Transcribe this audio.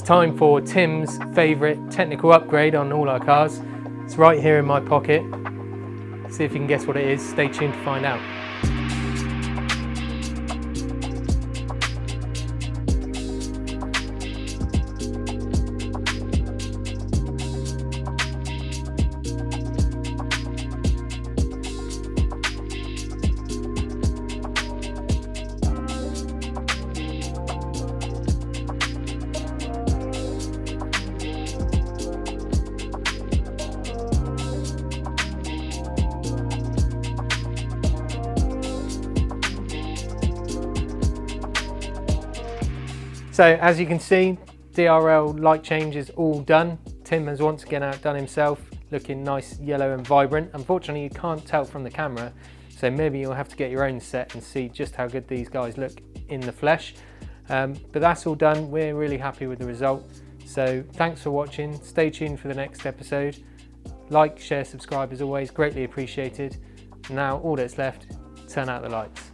It's time for Tim's favourite technical upgrade on all our cars. It's right here in my pocket. See if you can guess what it is. Stay tuned to find out. So as you can see, DRL light change is all done. Tim has once again outdone himself, looking nice, yellow and vibrant. Unfortunately, you can't tell from the camera, so maybe you'll have to get your own set and see just how good these guys look in the flesh. But that's all done. We're really happy with the result. So thanks for watching. Stay tuned for the next episode. Like, share, subscribe as always, greatly appreciated. Now all that's left, turn out the lights.